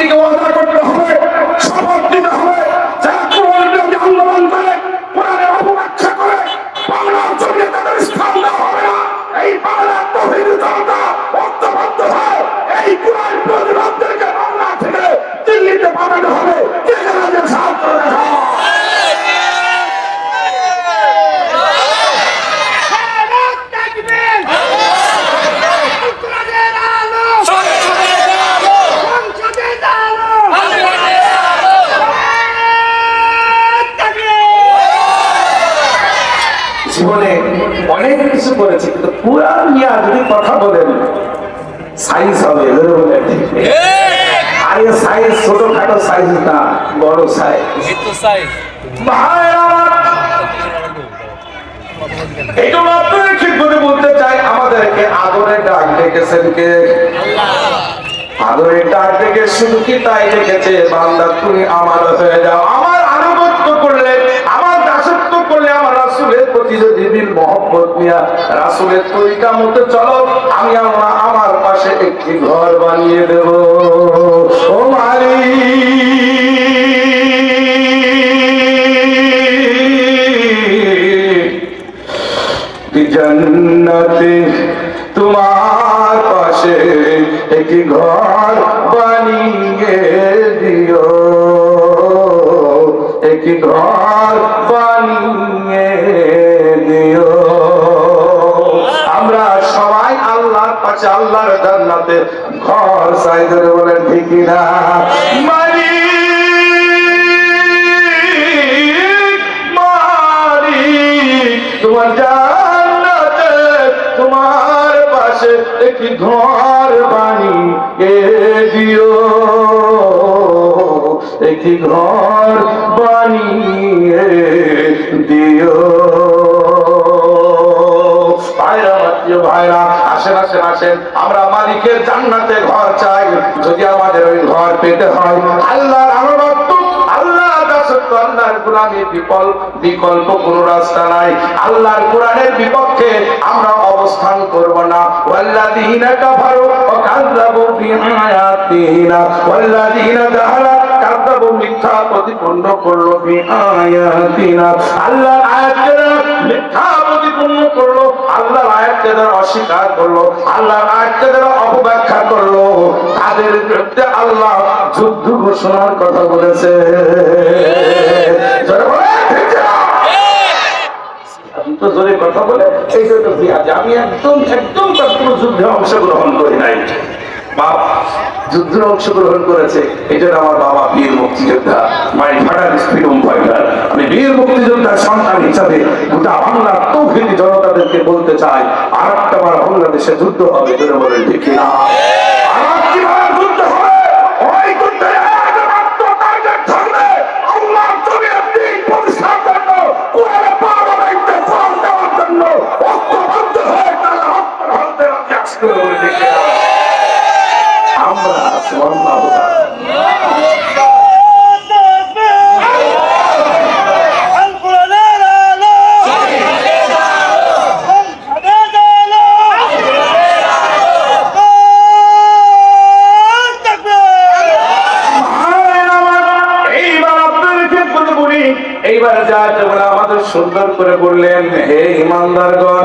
জাতিকে ওয়াদা করতে হবে, শপথ দিতে হবে, যারা কোরআন বিরোধী আন্দোলন করে, কোরআনের অপব্যাখ্যা করে, বাংলার জমিনে তাদের স্থান দেওয়া হবে না। এই বাংলার তৌহিদি জনতা ঐক্যবদ্ধ হয়, এই কোরআন বিরোধী লোকদেরকে বাংলা থেকে দিল্লিতে পাঠানো হবে। কে জানাতে সাহায্য দেখা জীবনে অনেক কিছু করেছে, কিন্তু কোরআন নিয়ে যদি কথা বলেন সাইজ হবে, আর সাইজ ছোটখাটো সাইজ না, বড় সাইজ। ঠিক করে বলতে চাই, আমাদেরকে আদরে ডাক ডেকেছেন কে? আদরে ডাক ডেকে শুধু কি তাই ডেকেছে, বান্দা তুমি আমার হয়ে যাও, আমার আনুগত্য করলে, আমার দাসত্ব করলে, আমার রাসূলের প্রতি যদি দিল মহব্বত নিয়া রাসূলের তরিকা মতো চলো, আমি আল্লাহ আমার পাশে একটি ঘর বানিয়ে দেব। ও মালিক, জান্নাতে তোমার পাশে একটি ঘর বানিয়ে দিও, একটি ঘর বানিয়ে দিও। আমরা সবাই আল্লাহর পাশে আল্লাহর জান্নাতে ঘর চাই, ধরে বলেন ঠিক না? মালিক তোমার জান্নাতে তোমার পাশে একটি ঘর বানিয়ে দিও, একটি ঘর বানিয়ে দিও। ভাইরা আসেন আসেন আসেন, আমরা মালিকের জান্নাতে ঘর চাই। যদি আমাদের ওই ঘর পেতে হয়, আল্লাহর আনুগত্য, আল্লাহর দাসত্ব, আল্লাহর কোরআনের বিকল্প কোন রাস্তা নাই। আল্লাহর কোরআনের বিপক্ষে আমরা অবস্থান করব না। ওয়াল্লাযীনা কাফারু ওয়া কাযযাবু বিআয়াতিনা ওয়াল্লাযীনা কাযযাবু মিথ্যা প্রতিপন্ন করলো বিআয়াতিনা, আল্লাহর আয়াতকে মিথ্যা প্রতিপন্ন করলো, আল্লাহর আয়াতকে যারা অস্বীকার করলো, আল্লাহর আয়াতকে যারা অপব্যাখ্যা করলো, তাদের বিরুদ্ধে আল্লাহ যুদ্ধ ঘোষণার কথা বলেছে। তো জোরে কথা বলে এই জন্য আমি একদম তার কোনো যুদ্ধে অংশগ্রহণ করি নাই। বাপ যুদ্ধে অংশগ্রহণ করেছে, এই জন্য আমার বাবা বীর মুক্তিযোদ্ধা, my father is freedom fighter. আমি বীর মুক্তিযোদ্ধার সন্তান হিসাবে গোটা বাংলার তৌহিদি জনতাদেরকে বলতে চাই, আর একটা বার বাংলাদেশে যুদ্ধ হবে, জোরে বলেন ঠিক না? এইবার যা আমাদের সুন্দর করে বললেন, হে ইমানদারগণ,